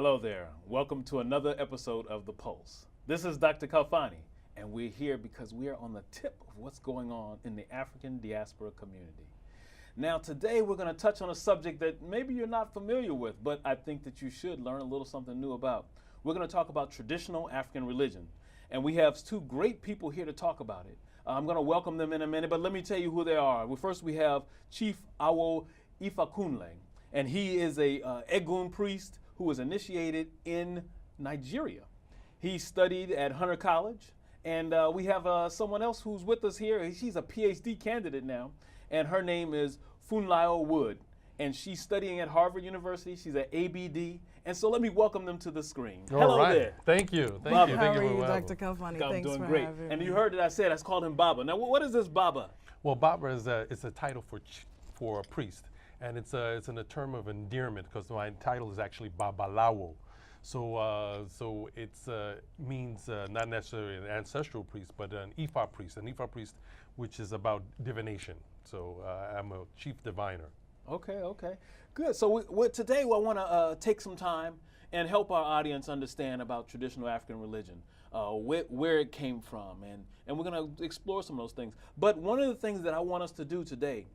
Hello there. Welcome to another episode of The Pulse. This is Dr. Khalfani, and we're here because we are on the tip of what's going on in the African Diaspora community. Now, today we're going to touch on a subject that maybe you're not familiar with, but I think that you should learn a little something new about. We're going to talk about traditional African religion, and we have two great people here to talk about it. I'm going to welcome them in a minute, but let me tell you who they are. Well, first we have Chief Awo Ifakunle, and he is a Egun priest who was initiated in Nigeria. He studied at Hunter College, and we have someone else who's with us here. She's a PhD candidate now, and her name is Funlayo Wood, and she's studying at Harvard University. She's an ABD, and so let me welcome them to the screen. Hello right. There. Thank you. Baba. Thank How you are you, for Dr. Khalfani? I'm Thanks doing for great. having And me. you heard that I said I called him Baba. Now, what is this Baba? Well, Baba is a title for a priest, and it's a term of endearment because my title is actually Babalawo. So it means not necessarily an ancestral priest, but an Ifa priest, which is about divination. So I'm a chief diviner. Okay, good. So today I want to take some time and help our audience understand about traditional African religion, where it came from, and we're going to explore some of those things. But one of the things that I want us to do today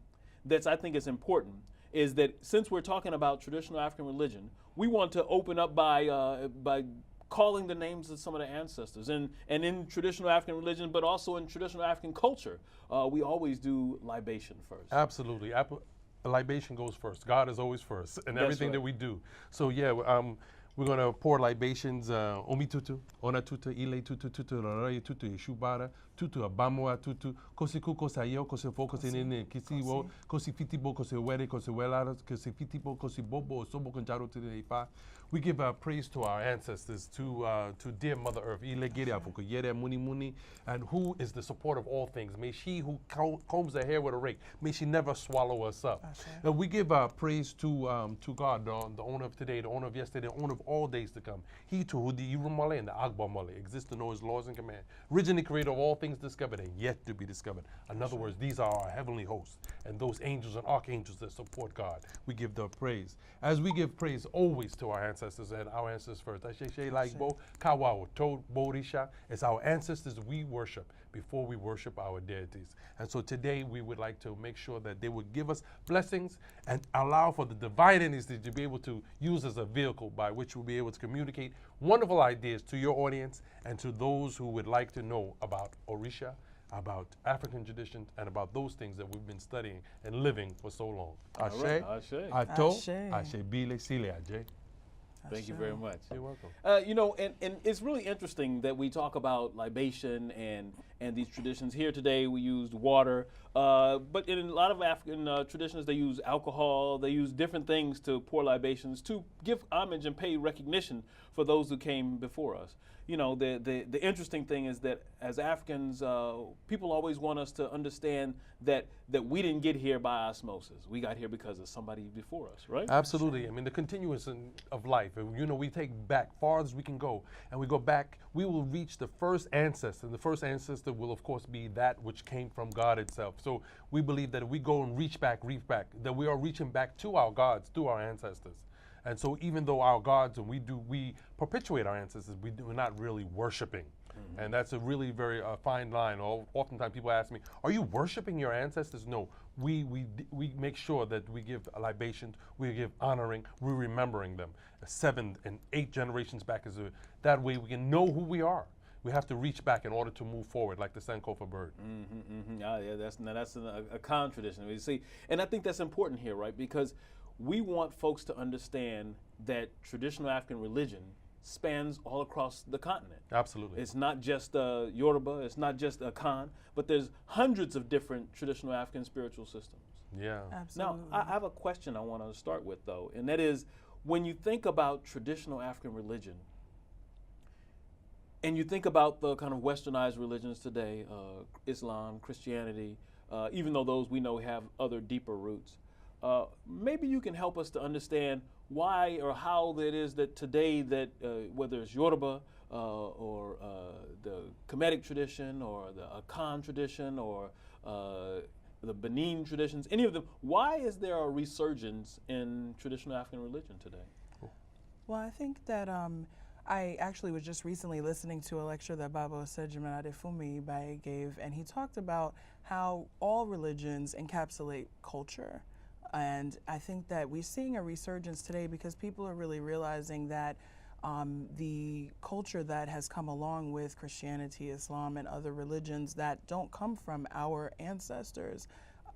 that I think is important is that since we're talking about traditional African religion, we want to open up by calling the names of some of the ancestors. And in traditional African religion, but also in traditional African culture, we always do libation first. Absolutely. Libation goes first. God is always first in everything that we do. So yeah, we're going to pour libations, omi tutu, ona tutu, ile tutu, tutu, raraye tutu, ishubara, tutu, abamoa tutu, kosi kuko sayo, kosi foko nene, kisi wo, kosi fitibo, kosi were, kosi welara, kosi fitibo, kosi bobo, sobo konjaro to the ifa. We give praise to our ancestors, to dear Mother Earth, ile gere afoko yere muni muni, and who is the support of all things. May she who combs her hair with a rake, may she never swallow us up. And we give praise to God, the owner of today, the owner of yesterday, the owner of all days to come. He too, who the Irumale and the Agbamale exist to know his laws and command. Originally creator of all things discovered and yet to be discovered. In other words, these are our heavenly hosts and those angels and archangels that support God. We give them praise. As we give praise always to our ancestors and our ancestors first. Like Bo, Kawa, Toad, Borisha, it's our ancestors we worship before we worship our deities. And so today we would like to make sure that they would give us blessings and allow for the divine entities to be able to use as a vehicle by which we'll be able to communicate wonderful ideas to your audience and to those who would like to know about Orisha, about African traditions, and about those things that we've been studying and living for so long. Ashe, Ato, Ashe, Bile, Sile, Ajay. Thank you very much. You're welcome. And it's really interesting that we talk about libation and these traditions. Here today we used water, but in a lot of African traditions they use alcohol, they use different things to pour libations to give homage and pay recognition for those who came before us. You know, the interesting thing is that as Africans, people always want us to understand that we didn't get here by osmosis. We got here because of somebody before us, right? Absolutely. I mean, the continuous of life. You know, we take back far as we can go, and we go back, we will reach the first ancestor. The first ancestor will, of course, be that which came from God itself. So we believe that if we go and reach back, that we are reaching back to our gods, to our ancestors. And so even though our gods, and we perpetuate our ancestors, we're not really worshiping. Mm-hmm. And that's a really very fine line. Oftentimes people ask me, are you worshiping your ancestors? No, we make sure that we give libations, we give honoring, we're remembering them. 7 and 8 generations back, that way we can know who we are. We have to reach back in order to move forward, like the Sankofa bird. Mm-hmm, mm-hmm. Yeah, that's a Khan tradition. You see, and I think that's important here, right? Because we want folks to understand that traditional African religion spans all across the continent. Absolutely. It's not just Yoruba, it's not just a Khan, but there's hundreds of different traditional African spiritual systems. Yeah. Absolutely. Now, I have a question I want to start with, though, and that is, when you think about traditional African religion, and you think about the kind of westernized religions today, Islam, Christianity, even though those we know have other deeper roots, maybe you can help us to understand why or how it is that today that whether it's Yoruba or the Kemetic tradition or the Akan tradition or the Benin traditions, any of them, why is there a resurgence in traditional African religion today? Well, I think that I actually was just recently listening to a lecture that Baba Osejima Adefumi gave, and he talked about how all religions encapsulate culture. And I think that we're seeing a resurgence today because people are really realizing that the culture that has come along with Christianity, Islam, and other religions that don't come from our ancestors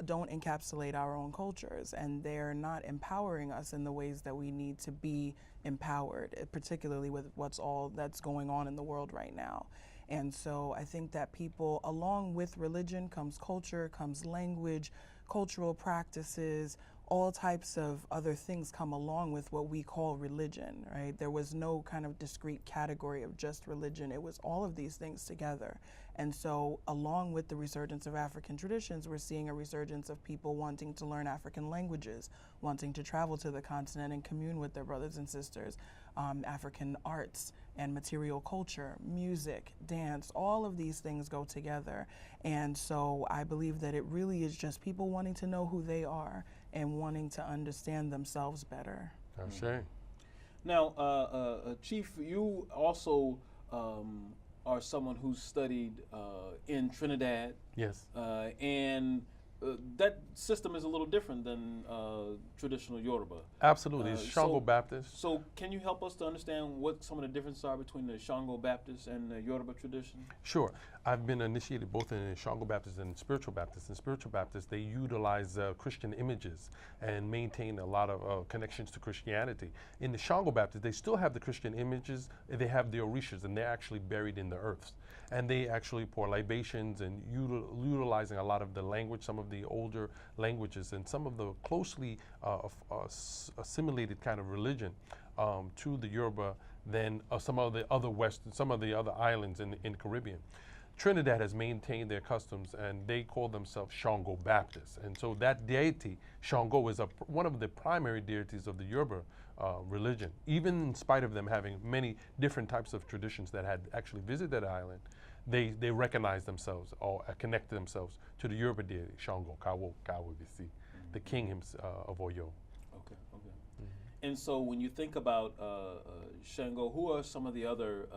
don't encapsulate our own cultures, and they're not empowering us in the ways that we need to be empowered, particularly with what's all that's going on in the world right now. And so I think that people, along with religion comes culture, comes language, cultural practices, all types of other things come along with what we call religion, right? There was no kind of discrete category of just religion. It was all of these things together. And so along with the resurgence of African traditions, we're seeing a resurgence of people wanting to learn African languages, wanting to travel to the continent and commune with their brothers and sisters, African arts and material culture, music, dance, all of these things go together. And so I believe that it really is just people wanting to know who they are and wanting to understand themselves better. That's right. Now, Chief, you also are someone who studied in Trinidad. Yes. And that system is a little different than traditional Yoruba. Absolutely. It's Shango Baptist. So can you help us to understand what some of the differences are between the Shango Baptist and the Yoruba tradition? Sure. I've been initiated both in Shango Baptist and Spiritual Baptist. In Spiritual Baptist, they utilize Christian images and maintain a lot of connections to Christianity. In the Shango Baptist, they still have the Christian images. They have the Orishas, and they're actually buried in the earths. And they actually pour libations and utilizing a lot of the language, some of the older languages, and some of the closely assimilated kind of religion to the Yoruba than some of the other islands in the Caribbean. Trinidad has maintained their customs, and they call themselves Shango Baptists. And so that deity, Shango, is one of the primary deities of the Yoruba religion. Even in spite of them having many different types of traditions that had actually visited that island, they recognize themselves or connect themselves to the Yoruba deity, Shango, Kawo, Kawabisi, the king of Oyo. Okay, okay. Mm-hmm. And so when you think about Shango, who are some of the other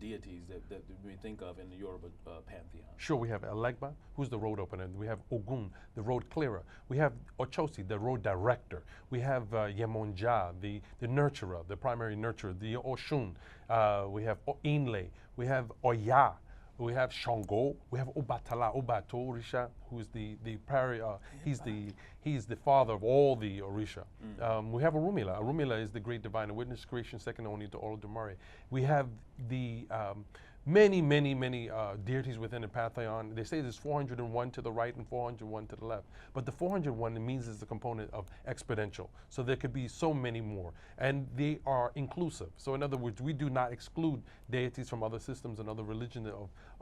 deities that we think of in the Yoruba pantheon? Sure, we have Elegba, who's the road opener. We have Ogun, the road clearer. We have Ochosi, the road director. We have Yemonja, the nurturer, the primary nurturer, the Oshun. We have Inle. We have Oya. We have Shango. We have Obatala, Obato Orisha, who is he's the father of all the Orisha. We have Orumila. Orumila is the great divine witness, creation second only to Olodumare. We have the many deities within the pantheon. They say there's 401 to the right and 401 to the left. But the 401 means is the component of exponential. So there could be so many more. And they are inclusive. So in other words, we do not exclude deities from other systems and other religions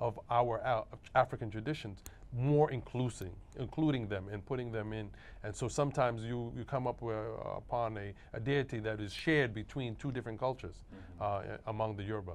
of our African traditions, more including them and putting them in. And so sometimes you come up upon a deity that is shared between two different cultures among the Yoruba.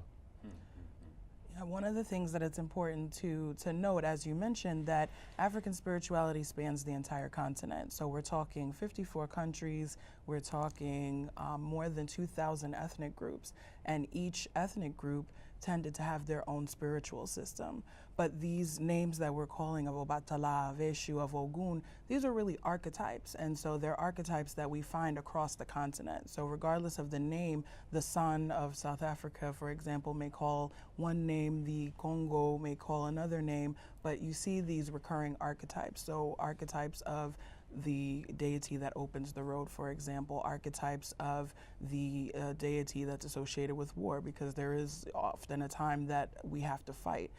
One of the things that it's important to note, as you mentioned, that African spirituality spans the entire continent. So we're talking 54 countries, we're talking more than 2,000 ethnic groups, and each ethnic group tended to have their own spiritual system. But these names that we're calling of Obatala, of Eshu, of Ogun, these are really archetypes. And so they're archetypes that we find across the continent. So regardless of the name, the San of South Africa, for example, may call one name, the Congo may call another name, but you see these recurring archetypes. So archetypes of the deity that opens the road, for example, archetypes of the deity that's associated with war, because there is often a time that we have to fight.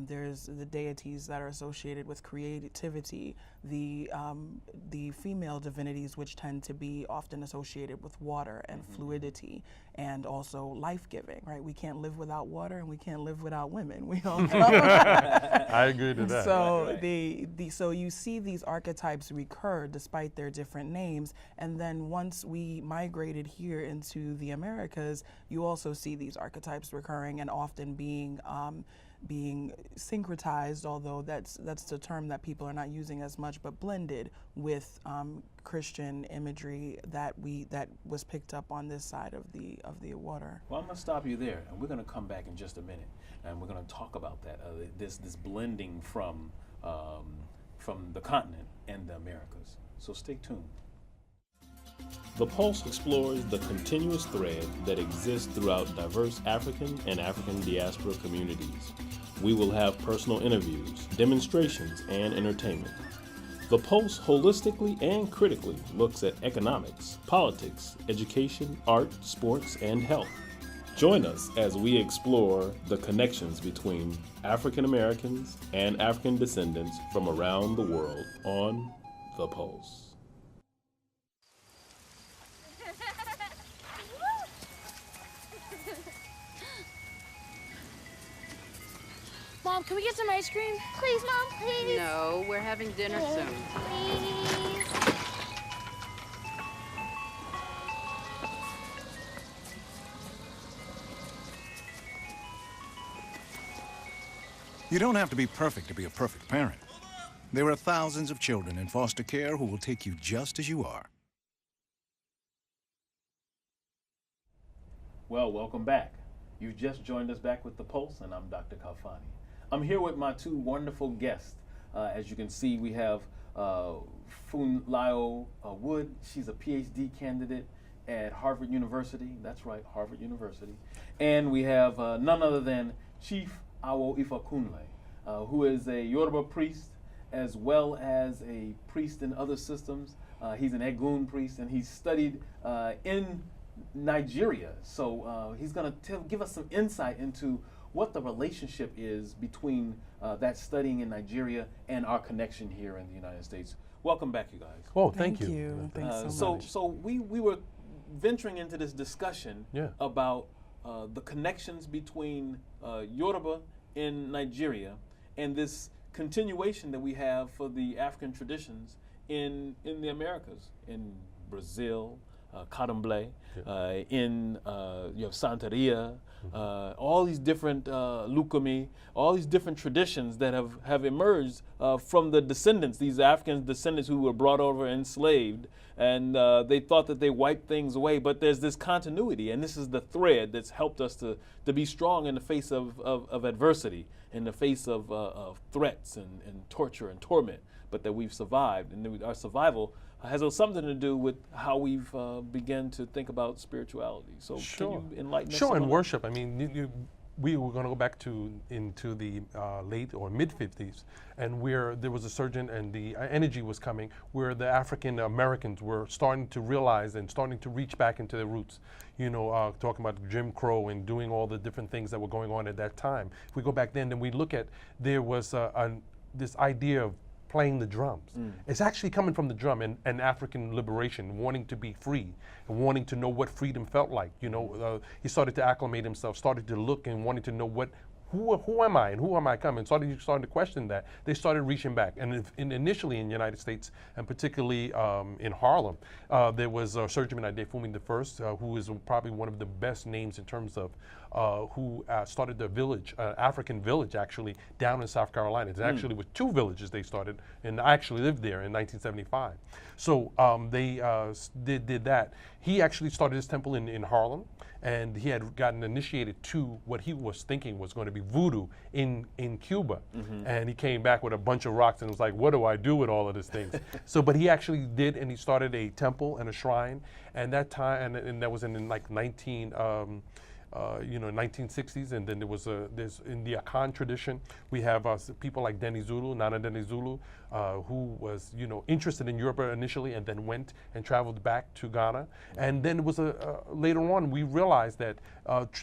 There's the deities that are associated with creativity, the female divinities, which tend to be often associated with water and fluidity, and also life-giving, right? We can't live without water, and we can't live without women. We all know. I agree to that. So so you see these archetypes recur despite their different names, and then once we migrated here into the Americas, you also see these archetypes recurring and often being being syncretized, although that's the term that people are not using as much, but blended with Christian imagery that was picked up on this side of the water. Well, I'm going to stop you there, and we're going to come back in just a minute, and we're going to talk about that this blending from the continent and the Americas. So stay tuned. The Pulse explores the continuous thread that exists throughout diverse African and African diaspora communities. We will have personal interviews, demonstrations, and entertainment. The Pulse holistically and critically looks at economics, politics, education, art, sports, and health. Join us as we explore the connections between African Americans and African descendants from around the world on The Pulse. Mom, can we get some ice cream? Please, Mom, please. No, we're having dinner soon. Please. You don't have to be perfect to be a perfect parent. There are thousands of children in foster care who will take you just as you are. Well, welcome back. You've just joined us back with The Pulse, and I'm Dr. Khalfani. I'm here with my two wonderful guests. As you can see, we have Funlayo Wood. She's a PhD candidate at Harvard University. That's right, Harvard University. And we have none other than Chief Awo Ifakunle, who is a Yoruba priest as well as a priest in other systems. He's an Egun priest, and he's studied in Nigeria. So he's going to give us some insight into what the relationship is between that studying in Nigeria and our connection here in the United States. Welcome back, you guys. Oh, thank you. Thanks so much. So we were venturing into this discussion about the connections between Yoruba in Nigeria and this continuation that we have for the African traditions in the Americas, in Brazil, Candomblé, in you have Santeria, all these different Lukumi, all these different traditions that have emerged from the descendants, these African descendants who were brought over enslaved, and they thought that they wiped things away, but there's this continuity, and this is the thread that's helped us to be strong in the face of adversity, in the face of threats and torture and torment, but that we've survived, and our survival has something to do with how we've begun to think about spirituality. So can you enlighten us? Sure, and worship. I mean, we were going to go back into the late or mid 50s, and where there was a surge and the energy was coming, where the African Americans were starting to realize and starting to reach back into their roots. You know, talking about Jim Crow and doing all the different things that were going on at that time. If we go back then we look at, there was this idea of playing the drums. It's actually coming from the drum and African liberation, wanting to be free and wanting to know what freedom felt like. You know, he started to acclimate himself, started to look and wanting to know who am I and who am I coming? Started to question that. They started reaching back. And initially in the United States, and particularly in Harlem, there was Resurgence I, who is probably one of the best names in terms of who started the village, African village actually, down in South Carolina. It's actually with two villages they started, and I actually lived there in 1975. So they did that. He actually started his temple in Harlem, and he had gotten initiated to what he was thinking was going to be voodoo in Cuba. And he came back with a bunch of rocks and was like, what do I do with all of these things? So, but he actually did, and he started a temple and a shrine, and that time, and that was in like 1960s, and then there's in the Akan tradition, we have people like Deni Zulu, Nana Deni Zulu, who was interested in Europe initially, and then went and traveled back to Ghana. And then it was later on we realized that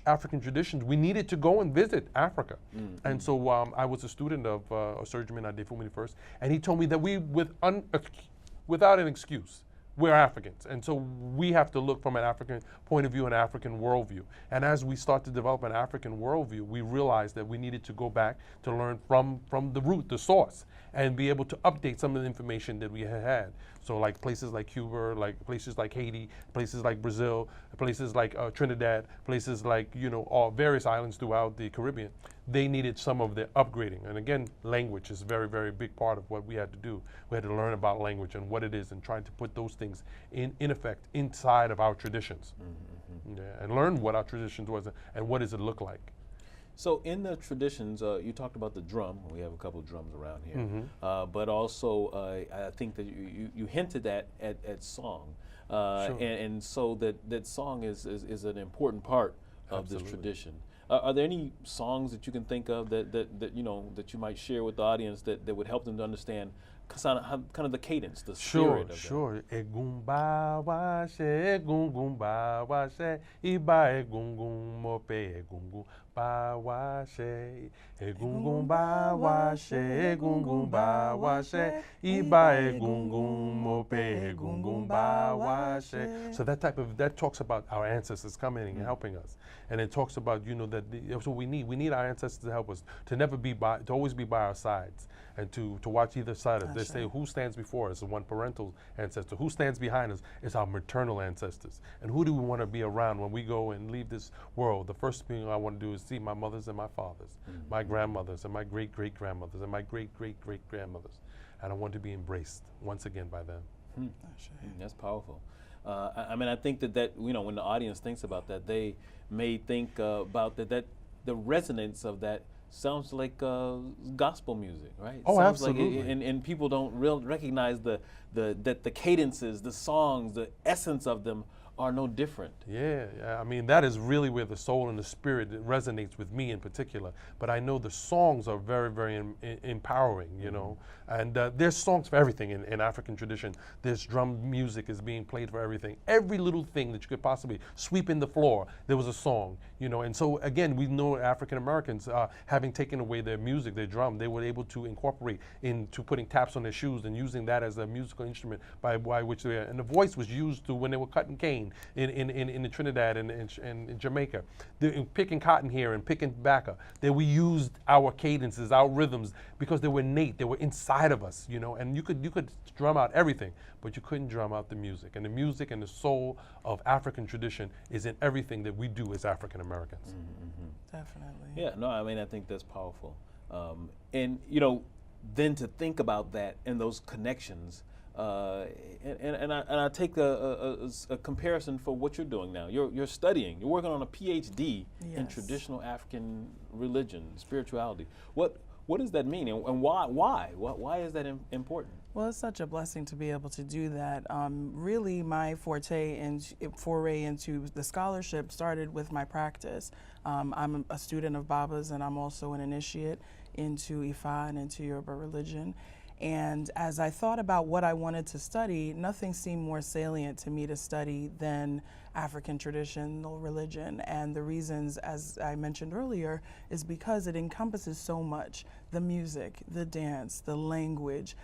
African traditions, we needed to go and visit Africa. And so I was a student of Resurgence I, and he told me that we, without an excuse, we're Africans, and so we have to look from an African point of view, an African worldview. And as we start to develop an African worldview, we realized that we needed to go back to learn from the root, the source, and be able to update some of the information that we had. So like places like Cuba, like places like Haiti, places like Brazil, places like Trinidad, places like, all various islands throughout the Caribbean. they needed some of the upgrading. And again, language is a very, very big part of what we had to do. We had to learn about language and what it is and trying to put those things in effect inside of our traditions. Yeah, and learn what our traditions was and what does it look like. So in the traditions, you talked about the drum. We have a couple of drums around here, but also I think that you hinted at song, Sure. and so that song is an important part of Absolutely. this tradition. Are there any songs that you can think of that you know that you might share with the audience that would help them to understand kind of the cadence, the spirit of Sure. Egumba washe, egungumba washe, iba egungum mope egungumba washe, egungumba washe, egungumba washe, iba egungum mope egungumba washe. So that talks about our ancestors coming and helping us, and it talks about that's what we need. We need our ancestors to help us to always be by our sides. And to watch either side of this. They say who stands before us is one parental ancestor. Who stands behind us is our maternal ancestors. And who do we want to be around when we go and leave this world? The first thing I want to do is see my mothers and my fathers, my grandmothers and my great-great-grandmothers and my great-great-great-grandmothers. And I want to be embraced once again by them. That's powerful. I mean, I think that when the audience thinks about that, they may think about that the resonance of that sounds like gospel music, right? Oh, sounds absolutely. Like and people don't recognize that the cadences, the songs, the essence of them are no different. Yeah, I mean, that is really where the soul and the spirit resonates with me in particular. But I know the songs are very, very empowering, you know. And there's songs for everything in African tradition. There's drum music is being played for everything. Every little thing that you could possibly sweeping the floor, there was a song, you know. And so, again, we know African Americans, having taken away their music, their drum, they were able to incorporate into putting taps on their shoes and using that as a musical instrument by which they and the voice was used to when they were cutting cane in Trinidad and in Jamaica. Picking cotton here and picking tobacco, that we used our cadences, our rhythms, because they were innate, they were inside of us, you know, and you could drum out everything, but you couldn't drum out the music. And the music and the soul of African tradition is in everything that we do as African Americans. Definitely. Yeah, no, I mean, I think that's powerful. And, then to think about that and those connections, and I take a comparison for what you're doing now. You're studying. You're working on a PhD in Yes. traditional African religion, spirituality. What does that mean, and why? Why is that important? Well, it's such a blessing to be able to do that. Really, my foray into the scholarship started with my practice. I'm a student of Baba's, and I'm also an initiate into Ifa and into Yoruba religion. And as I thought about what I wanted to study, nothing seemed more salient to me to study than African traditional religion. And the reasons, as I mentioned earlier, is because it encompasses so much: the music, the dance, the language,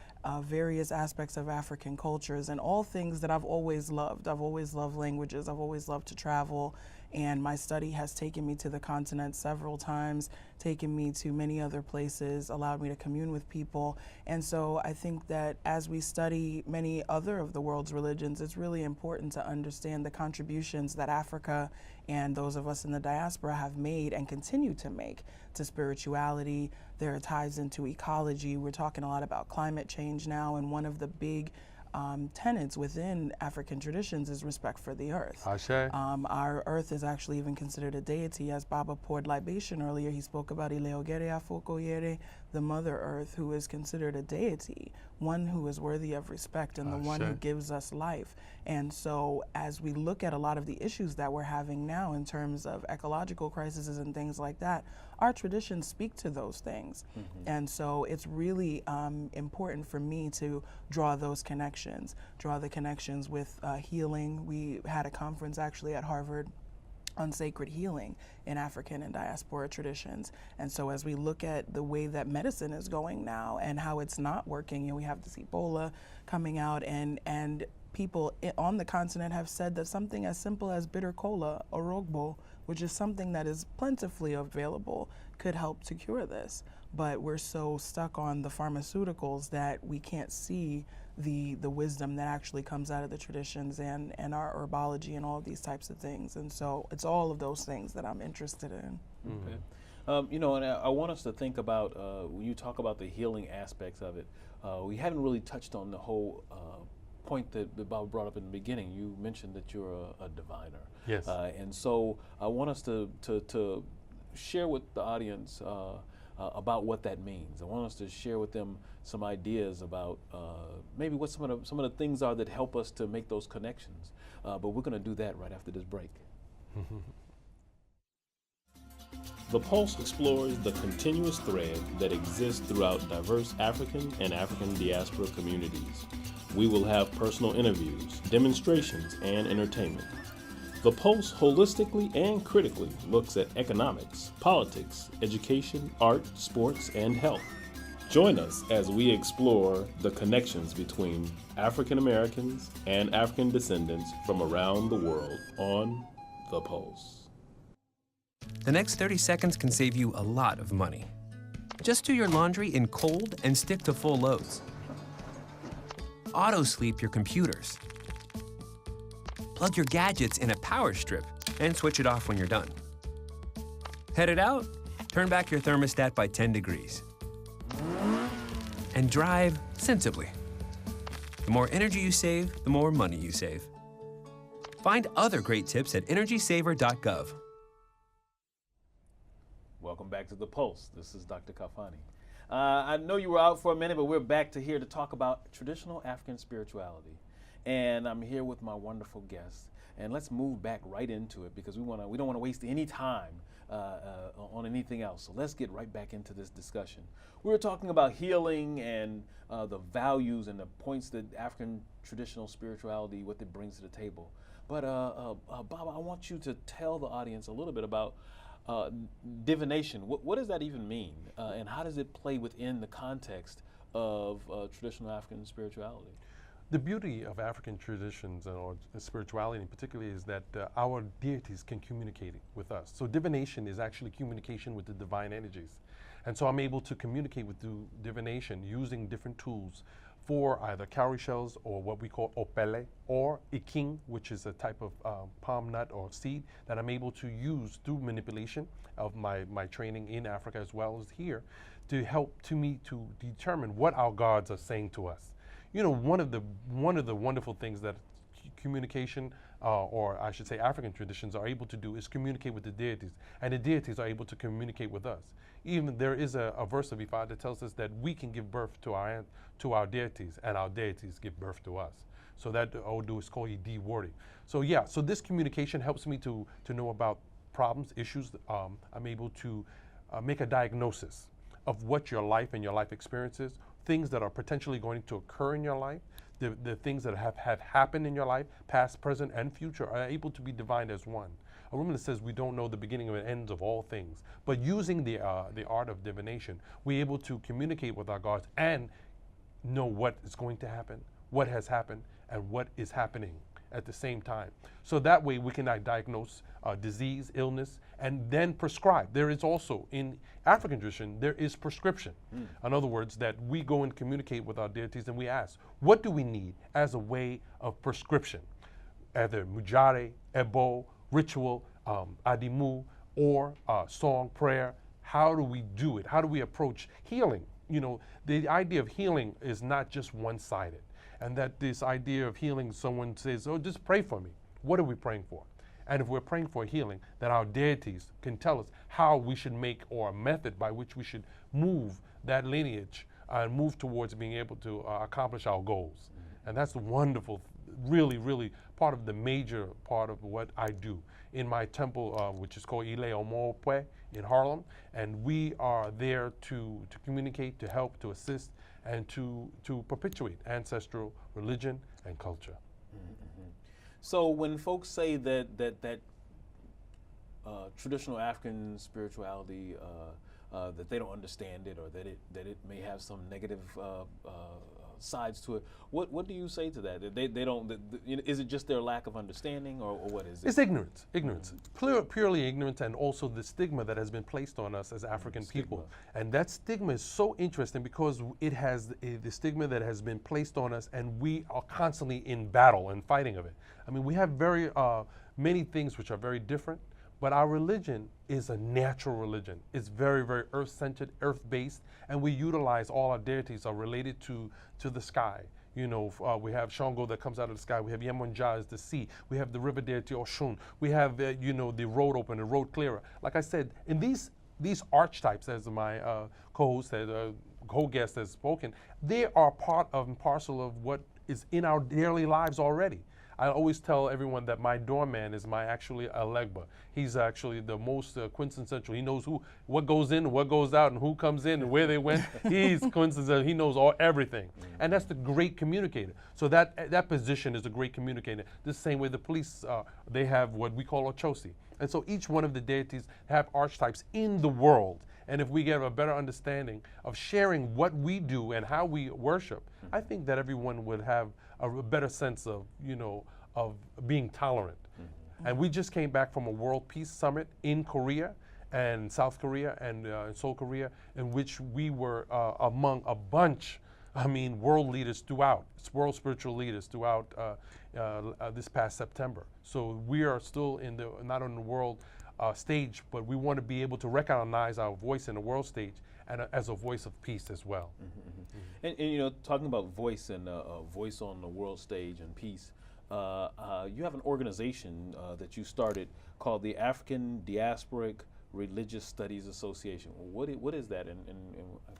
various aspects of African cultures, and all things that I've always loved. I've always loved languages. I've always loved to travel. And my study has taken me to the continent several times, taken me to many other places, allowed me to commune with people. And so I think that as we study many other of the world's religions, it's really important to understand the contributions that Africa and those of us in the diaspora have made and continue to make to spirituality. There are ties into ecology. We're talking a lot about climate change now, and one of the big tenets within African traditions is respect for the earth. Ashe. Our earth is actually even considered a deity. As Baba poured libation earlier, he spoke about Ileogere Afokoyere, the Mother Earth, who is considered a deity, one who is worthy of respect and the one who gives us life. And so as we look at a lot of the issues that we're having now in terms of ecological crises and things like that, our traditions speak to those things. And so it's really important for me to draw those connections, draw the connections with healing. We had a conference actually at Harvard on sacred healing in African and diaspora traditions. And so as we look at the way that medicine is going now and how it's not working, we have this Ebola coming out, and people on the continent have said that something as simple as bitter cola, orogbo, which is something that is plentifully available, could help to cure this. But we're so stuck on the pharmaceuticals that we can't see the wisdom that actually comes out of the traditions and our herbology and all of these types of things. And so it's all of those things that I'm interested in. Okay. You know, and I want us to think about when you talk about the healing aspects of it. We haven't really touched on the whole point that Bob brought up in the beginning. You mentioned that you're a diviner. Yes. And so I want us to share with the audience about what that means. I want us to share with them some ideas about maybe what some of the things are that help us to make those connections. But we're going to do that right after this break. The Pulse explores the continuous thread that exists throughout diverse African and African diaspora communities. We will have personal interviews, demonstrations, and entertainment. The Pulse holistically and critically looks at economics, politics, education, art, sports, and health. Join us as we explore the connections between African Americans and African descendants from around the world on The Pulse. The next 30 seconds can save you a lot of money. Just do your laundry in cold and stick to full loads. Auto-sleep your computers. Plug your gadgets in a power strip and switch it off when you're done. Headed out? Turn back your thermostat by 10 degrees. And drive sensibly. The more energy you save, the more money you save. Find other great tips at energysaver.gov. Welcome back to The Pulse. This is Dr. Khalfani. I know you were out for a minute, but we're back here to talk about traditional African spirituality. And I'm here with my wonderful guests. And let's move back right into it because we don't want to waste any time on anything else. So let's get right back into this discussion. We were talking about healing and the values and the points that African traditional spirituality, what it brings to the table. But Bob, I want you to tell the audience a little bit about divination. What does that even mean? And how does it play within the context of traditional African spirituality? The beauty of African traditions or spirituality in particular is that our deities can communicate with us. So divination is actually communication with the divine energies. And so I'm able to communicate with divination using different tools for either cowrie shells or what we call opele or iking, which is a type of palm nut or seed that I'm able to use through manipulation of my training in Africa as well as here to help me to determine what our gods are saying to us. You know, one of the wonderful things that communication, or I should say African traditions, are able to do is communicate with the deities, and the deities are able to communicate with us. Even there is a verse of Ifa that tells us that we can give birth to our deities, and our deities give birth to us. So that Odu is called Idi Wori. So yeah, so this communication helps me to know about problems, issues. I'm able to make a diagnosis of what your life and your life experiences, things that are potentially going to occur in your life, the things that have happened in your life, past, present, and future, are able to be divined as one. A woman that says we don't know the beginning and ends of all things, but using the art of divination, we're able to communicate with our gods and know what is going to happen, what has happened, and what is happening at the same time. So that way we can diagnose disease, illness, and then prescribe. There is also, in African tradition, there is prescription. In other words, that we go and communicate with our deities and we ask, what do we need as a way of prescription? Either mujare, ebo, ritual, adimu, or song, prayer. How do we do it? How do we approach healing? You know, the idea of healing is not just one-sided. And that this idea of healing, someone says, oh, just pray for me. What are we praying for? And if we're praying for healing, that our deities can tell us how we should make, or a method by which we should move that lineage and move towards being able to accomplish our goals. And that's the wonderful, really, really part of the major part of what I do in my temple, which is called Ile Omopwe in Harlem. And we are there to communicate, to help, to assist, and to perpetuate ancestral religion and culture. So when folks say that traditional African spirituality, that they don't understand it, or that it may have some negative sides to it, what do you say to that? They don't. Is it just their lack of understanding, or what is it? It's ignorance. Ignorance, purely ignorance, and also the stigma that has been placed on us as African people. And that stigma is so interesting because it has the stigma that has been placed on us, and we are constantly in battle and fighting of it. I mean, we have very many things which are very different, But our religion is a natural religion. It's very, very earth-centered, earth-based, and we utilize all our deities are related to the sky. You know, we have Shango that comes out of the sky. We have Yemunja as the sea. We have the river deity Oshun. We have, you know, the road open, the road clearer. Like I said, in these archetypes, as my co-host, co-guest has spoken, they are part of and parcel of what is in our daily lives already. I always tell everyone that my doorman is actually Alegba. He's actually the most quintessential. He knows what goes in, what goes out, and who comes in and where they went. He's quintessential. He knows everything. And that's the great communicator. So that position is a great communicator. The same way the police, they have what we call Ochosi. And so each one of the deities have archetypes in the world. And if we get a better understanding of sharing what we do and how we worship, I think that everyone would have a better sense of, you know, of being tolerant. And we just came back from a World Peace Summit in Korea and South Korea and Seoul, Korea, in which we were among a bunch, world leaders throughout, world spiritual leaders throughout this past September. So we are still not on the world stage, but we want to be able to recognize our voice in the world stage and as a voice of peace as well. And you know, talking about voice and voice on the world stage and peace, you have an organization that you started called the African Diasporic Religious Studies Association. What is that? And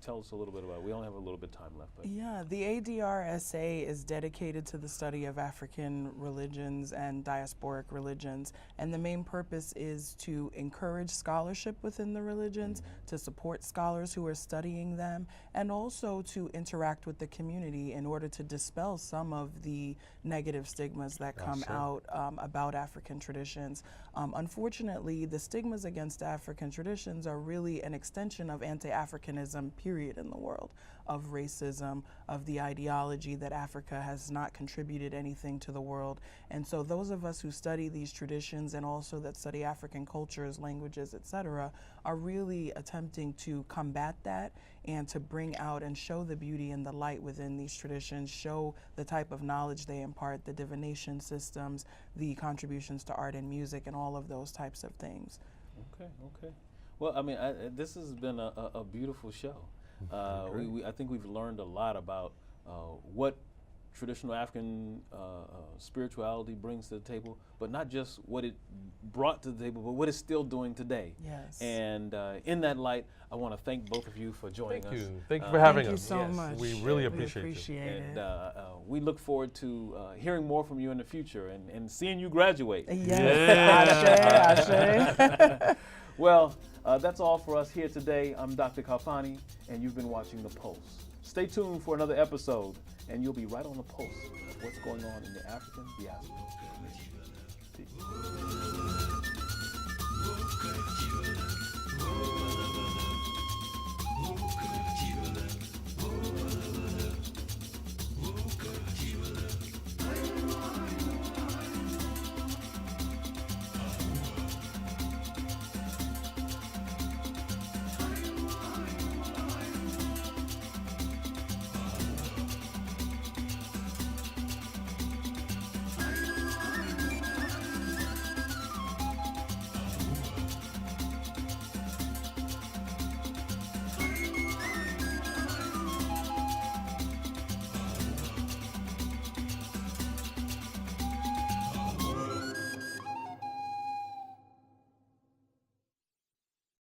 tell us a little bit about it. We only have a little bit of time left. But. Yeah, the ADRSA is dedicated to the study of African religions and diasporic religions. And the main purpose is to encourage scholarship within the religions, to support scholars who are studying them, and also to interact with the community in order to dispel some of the negative stigmas that come out about African traditions. Unfortunately, the stigmas against African traditions are really an extension of anti-Africanism, period, in the world, of racism, of the ideology that Africa has not contributed anything to the world. And so those of us who study these traditions and also that study African cultures, languages, etc., are really attempting to combat that and to bring out and show the beauty and the light within these traditions, show the type of knowledge they impart, the divination systems, the contributions to art and music, and all of those types of things. Okay. Well, this has been a beautiful show. I think we've learned a lot about what traditional African spirituality brings to the table, but not just what it brought to the table, but what it's still doing today. Yes. And in that light, I want to thank both of you for joining us. Thank you for having us. us. Thank you so much. We really appreciate it. And we look forward to hearing more from you in the future and seeing you graduate. Yes. Ashe. Well, that's all for us here today. I'm Dr. Khalfani, and you've been watching The Pulse. Stay tuned for another episode, and you'll be right on the pulse of what's going on in the African diaspora. Peace.